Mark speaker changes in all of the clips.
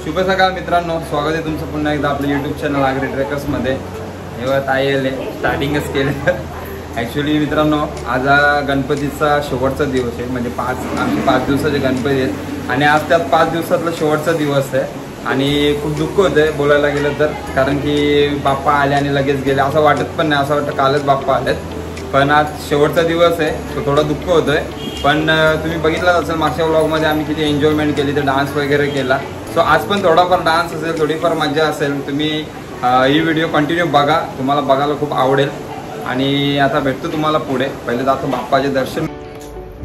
Speaker 1: शुभ सकाळ मित्रांनो, स्वागत आहे तुमचं पुन्हा एकदा आपल्या यूट्यूब चॅनल आगरी ट्रेकर्समध्ये. हे ताई आले, स्टार्टिंगच केलं. ॲक्च्युली मित्रांनो, आज गणपतीचा शेवटचा दिवस आहे. म्हणजे आमचे 5 दिवसाचे गणपती आहेत आणि आज त्यात 5 दिवसातला शेवटचा दिवस आहे. आणि खूप दुःख होतं आहे बोलायला गेलं तर, कारण की बाप्पा आले आणि लगेच गेले असं वाटत पण नाही. असं वाटतं कालच बाप्पा आलेत, पण आज शेवटचा दिवस आहे, तो थोडा दुःख होतं आहे. पण तुम्ही बघितलंच असेल मागच्या व्लॉगमध्ये आम्ही किती एन्जॉयमेंट केली, तर डान्स वगैरे केला. सो आज पण थोडाफार डान्स असेल, थोडीफार मजा असेल. तुम्ही ही व्हिडिओ कंटिन्यू बघा, तुम्हाला बघायला खूप आवडेल. आणि आता भेटतो तुम्हाला पुढे. पहिले जातो बाप्पाचे दर्शन.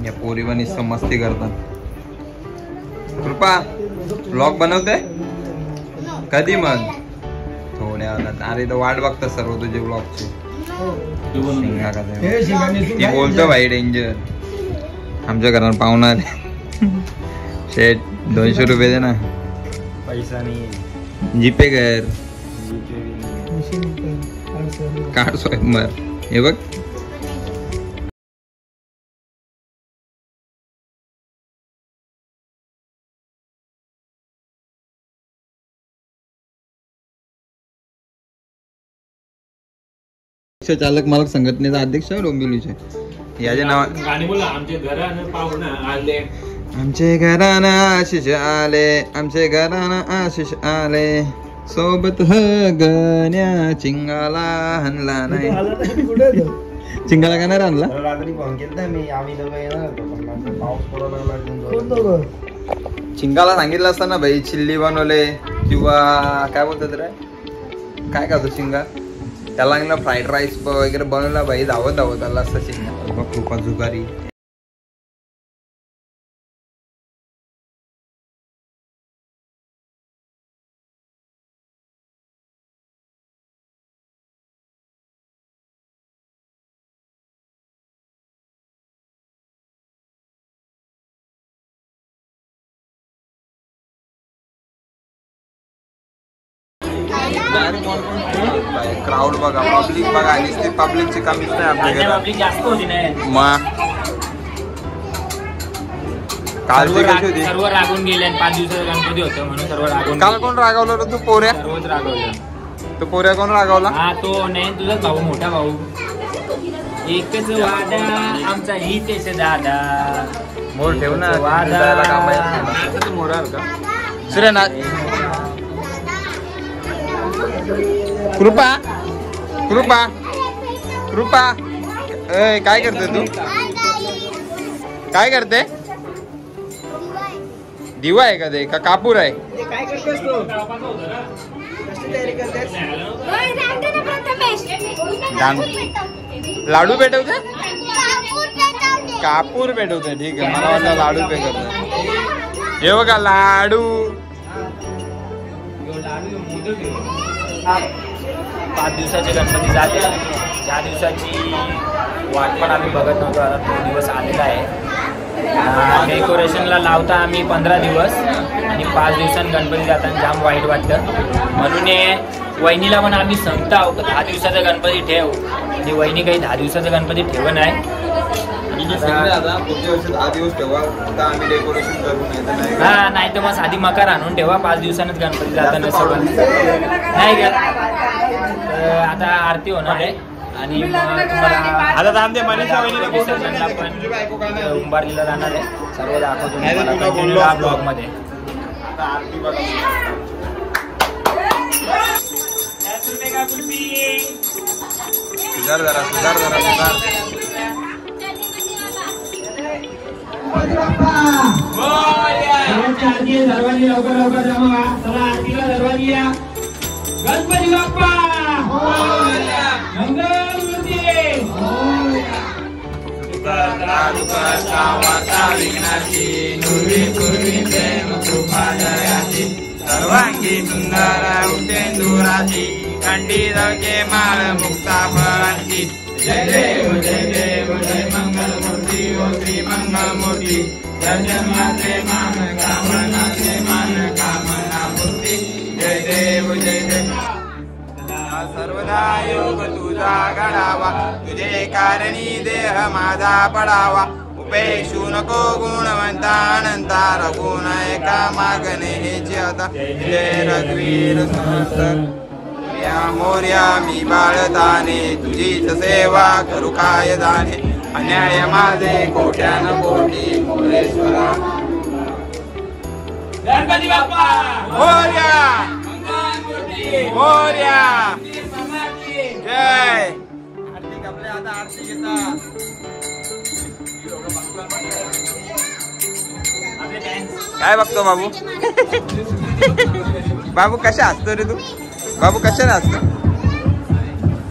Speaker 1: या पोरीवानी मस्ती करतात. कृपा व्लॉग बनवते कधी? मग थोड्या अरे तर वाट बघतात सर्व तुझे व्लॉगची. ती बोलतो भाई डेंजर. आमच्या घरात पाहुणा शेट 200 रुपये दे ना.
Speaker 2: पैसा नाही,
Speaker 1: जीपे कर, कार्ड स्वाईप मार. हे बघ चालक मालक संघटनेचा अध्यक्ष डोंबिवलीचे. याचे नाव
Speaker 2: गाणी बोला. आमच्या घरानं पाहुणा आले,
Speaker 1: आमचे घरानं आशिष आले, आमचे घरानं आशिष आले, सोबत गण्या चिंगाला हनला नाही. चिंगाला का नाही आणला? चिंगाला सांगितलं असतं ना भाई, चिल्ली बनवले किंवा काय बोलतात रे, काय खातो चिंगा, त्याला फ्राईड राईस वगैरे बनवला भाई. धावत आला असतं चिंगा. खूप जुगारी. क्राऊड बघा, पब्लिक बघा. आणि पब्लिकची कमीच नाही आपल्याकडे.
Speaker 2: जास्त होती नाही
Speaker 1: मग कालची कशी होती?
Speaker 2: सर्व रागून गेले. 5 दिवसाचा गणपती होतं म्हणून सर्व रागून.
Speaker 1: काल कोण रागवलं रे? तू पोऱ्या?
Speaker 2: सर्वच रागवलं.
Speaker 1: तो पोऱ्या कोण रागवला?
Speaker 2: हा तो नाही, तुझा भाऊ, मोठा भाऊ. एकच वादा आमचा ही तेच दादा.
Speaker 1: मोर ठेव ना.
Speaker 2: वादा मोर का
Speaker 1: सूर्यनाथ. कृपा कृपा कृपा काय करते तू? काय करते? दिवा आहे का ते, का कापूर आहे? लाडू पेटवते? कापूर पेटवते. ठीक आहे, मला वाटलं लाडू पेटवते. हे बघा लाडू.
Speaker 2: 5 दिवसाचे गणपती झाले. ज्या दिवसाची वाट पण आम्ही बघत नव्हतो, आता तो दिवस आलेला आहे. डेकोरेशनला लावता आम्ही 15 दिवस आणि 5 दिवसांनी गणपती जाताना जाम वाईट वाटतं. म्हणून वहिनीला पण आम्ही सांगतो 10 दिवसाचा गणपती ठेव. आणि वहिनी काही 10 दिवसाचा गणपती ठेव नाही. हा, नाही तर मग साधी मकार आणून ठेवा. 5 दिवसांनीच गणपती जाताना सोडून नाही का. आता आरती होणार आहे आणि विसर्जनला पण उंबारलीला जाणार आहे. सर्व दाखवतो ब्लॉग मध्ये.
Speaker 1: सुधार जरा, सुधार जरा, सुधार.
Speaker 2: सर्वांनी लवकर लवकर जमा. चला आरतीला सर्वांनी या. गणपती बाप्पा मंगलमूर्ती.
Speaker 1: सर्वांगी सुंदर उठेंदुराची, खंडितचे माळ मुक्ता फळांची. जय देव जय देव जय मंगलमूर्ती, ओ श्री मंगलमूर्ती. जन्माचे मान कामनाचे मान कामना मूर्ती. जय देव जय देव. सर्वदा योग तुझा घडावा, तुझे कारणी देह माझा पडावा. उपेक्षू नको गुणवंता अनंता रघुन एका मागणे हेची आता जय रघुवीर समर्थ या मोर्या मी बाळताने तुझीच सेवा करू काय जाणे अन्याय माझे कोट्यान कोटी मोरेश्वरा
Speaker 2: गणपती बाप्पा
Speaker 1: मोर्या मोर्या जय आरती आपल्या आता आरती घेतात काय बघतो बाबू बाबू कशा असतो रे तू बाबू कशाने असतो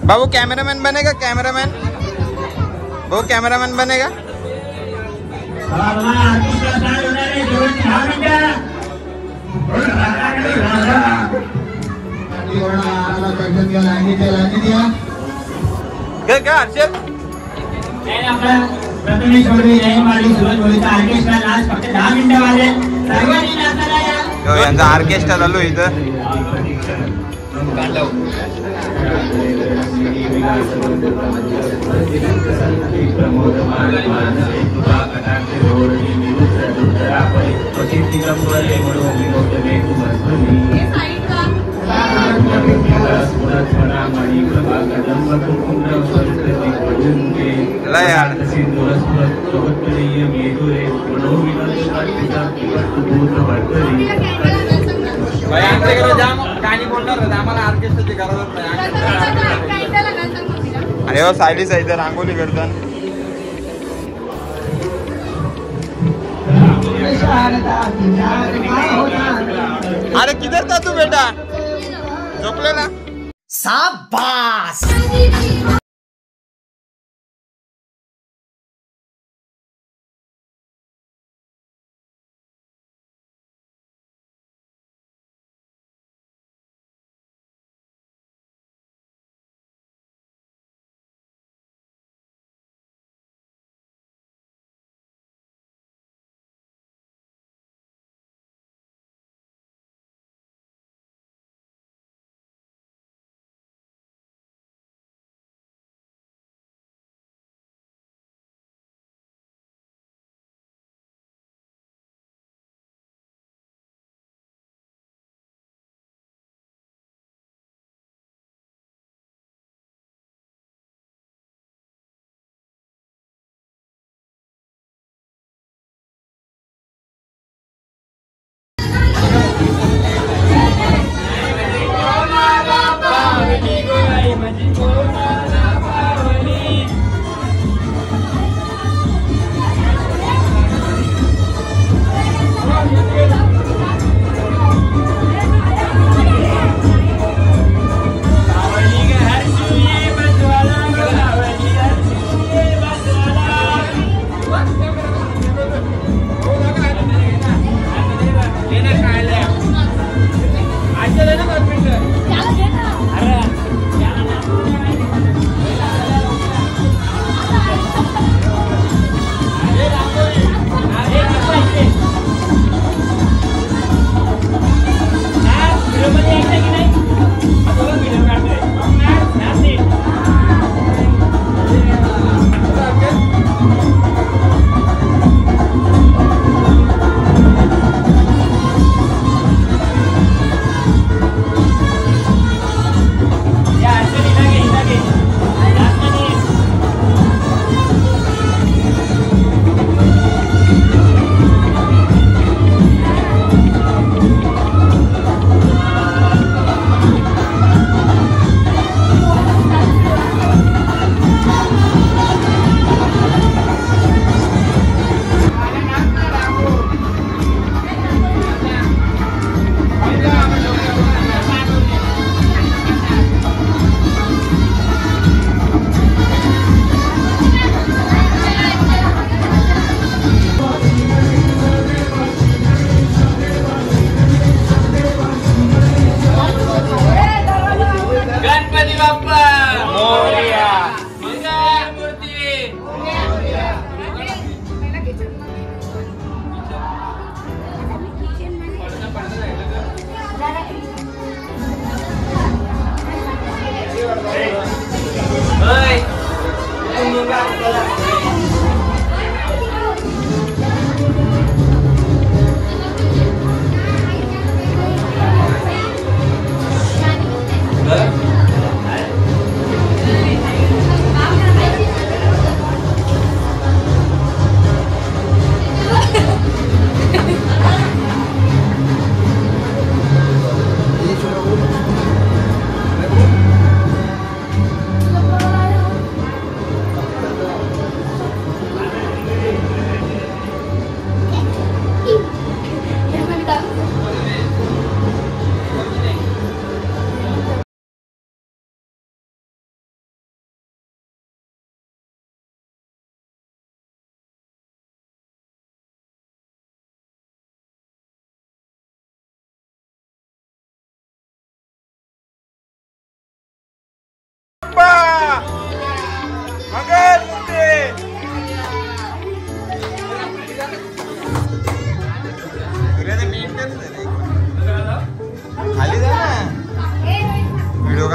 Speaker 1: बाबू कॅमेरामॅन बनेगा कॅमेरामॅन भाऊ कॅमेरामॅन बनेगा काय हर्षद यांचा ऑर्केस्ट्रा चालू इथं गाणी बोलणार आम्हाला ऑर्केस्ट्राची गरजच नाही आणि हो सायलीच आहे इथं रांगोली करतात अरे किधर था तू बेटा झोपलेला
Speaker 3: शाबाश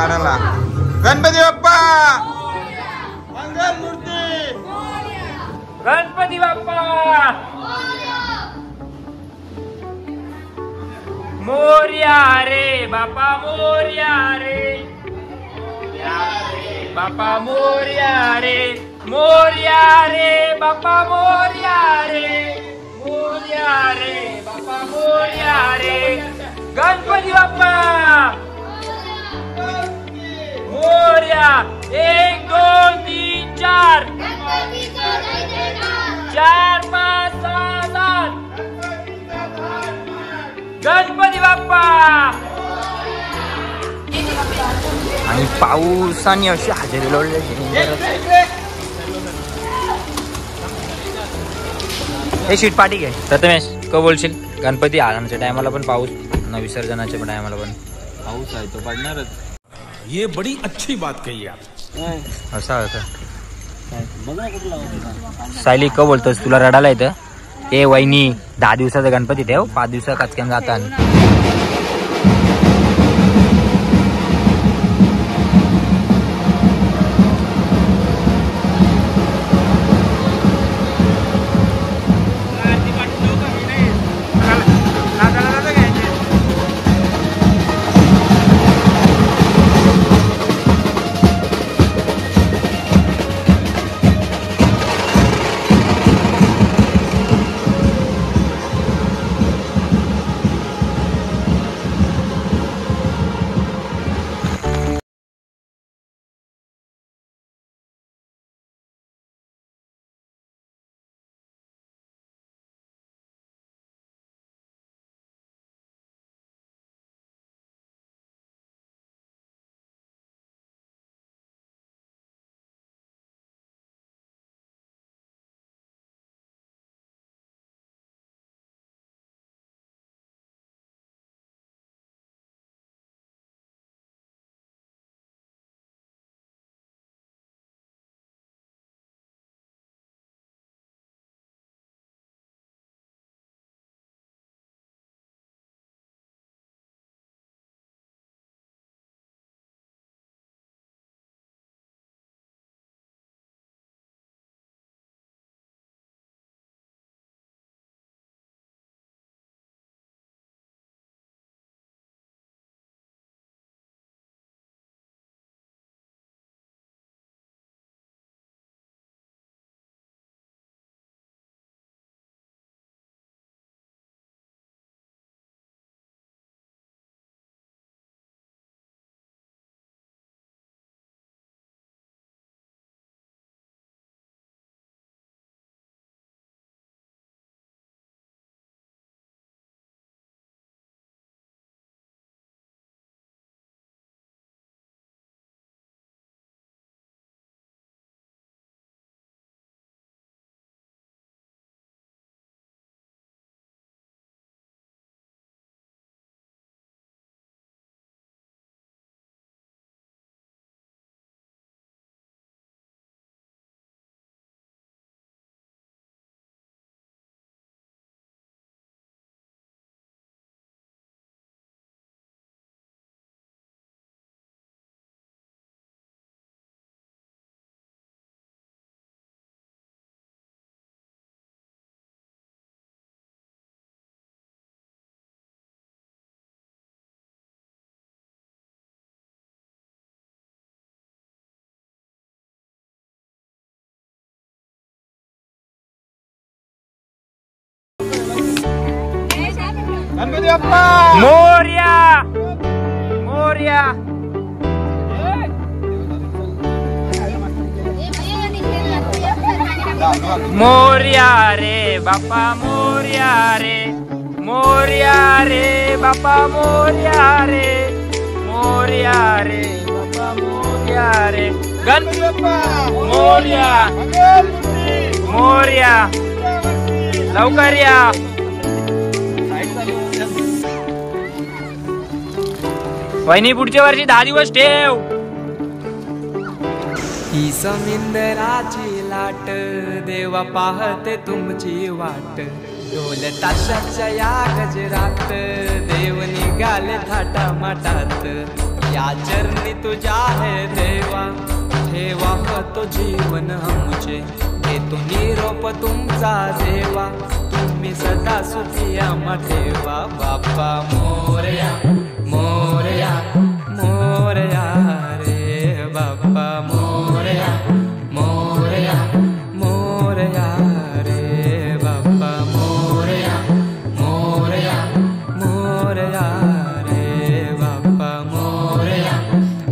Speaker 1: काढायला. गणपती बाप्पा मंगल मूर्ती.
Speaker 2: गणपती बाप्पा मोरया रे बापा मोरया रे. बापा मोरया रे मोरया रे बापा मोरया रे. मोरया रे बापा मोरया रे. गणपती बाप्पा मोरया. 1 2 3 4 4 5 6 7. गणपती बाप्पा. आणि पाऊसाने अशी हजेरी लावली. हे शीट पाठी घे. प्रथमेश क बोलशील? गणपती आणायच्या टायमाला पण पाऊस, न विसर्जनाच्या टायमाला पण
Speaker 1: पाऊस आहे तो पडणारच.
Speaker 4: ये बड़ी अच्छी बात कही आप.
Speaker 2: असा होता. सायली क बोलतोस? तुला रडायला येतं? ए वहिनी 10 दिवसाचा गणपती ठेव, 5 दिवसा कचक्यान जातात.
Speaker 1: गणपती बाप्पा
Speaker 2: मोरया मोरया. मोरया रे बापा मोरया रे. मोरया रे बापा मोरया रे. मोरया रे बापा मोरया रे. गणपती बाप्पा मोरया मोरया. लवकर या. वहिनी पुढच्या वर्षी 10 दिवस ठेव.
Speaker 5: ही समिंदराची लाट देवा पाहते तुमची वाट. ढोल ताशाच्या या गजरात देव निघाले थाटा माटात. या चरणी तुझ्या है देवा ठेवा तो जीवन आमचे घेतो निरोप तुमचा देवा तुम्ही सदा सुखी आम्हा ठेवा बाप्पा मोरया मोरया मोरया रे बाप्पा मोरया मोरया मोरया रे बाप्पा मोरया मोरया मोरया रे बाप्पा मोरया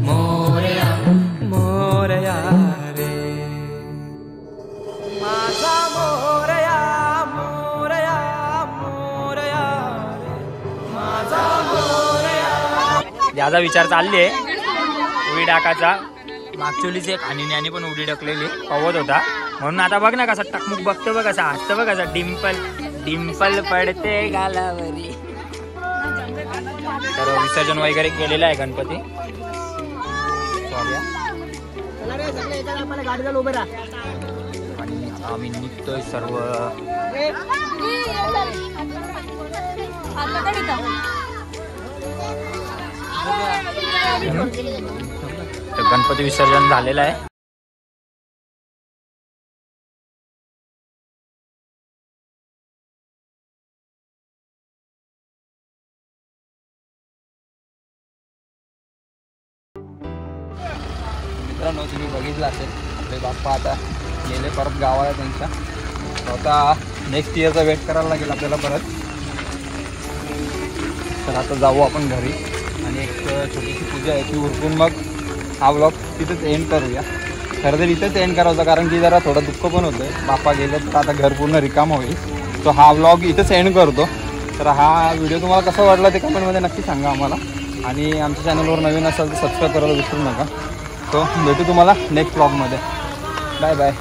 Speaker 5: मोरया मोरया रे माझा मोरया मोरया मोरया रे माझा मोरया.
Speaker 2: याचा विचार चालले उडी टाकायचा. मागचोलीचे खानिन्याने पण उडी टाकलेली पवत होता म्हणून आता बघ ना कसा टकमुक बघतो बघ कसा हसतो बघ कसा डिंपल डिंपल पडते गालावरी. तर विसर्जन वगैरे केलेलं आहे गणपती. आणि आम्ही निघतोय सर्व. तर गणपती विसर्जन झालेलं आहे.
Speaker 1: मित्रांनो तुम्ही बघितलं असेल आपले बाप्पा आता गेले परत गावाला त्यांच्या. आता नेक्स्ट इयरचा वेट करायला लागेल आपल्याला परत. तर आता जाऊ आपण घरी आणि एक छोटीशी पूजा आहे ती उरकून मग हा व्लॉग तिथंच एंड करूया. खरं तर इथंच एंड करायचं कारण की जरा थोडं दुःख पण होतं आहे. बाप्पा गेले तर आता घर पूर्ण रिकाम होईल. तो हा व्लॉग इथंच एंड करतो. तर हा व्हिडिओ तुम्हाला कसा वाटला ते कमेंटमध्ये नक्की सांगा आम्हाला. आणि आमच्या चॅनलवर नवीन असाल तर सबस्क्राईब करायला विसरू नका. तो भेटू तुम्हाला नेक्स्ट व्लॉगमध्ये. Bye bye.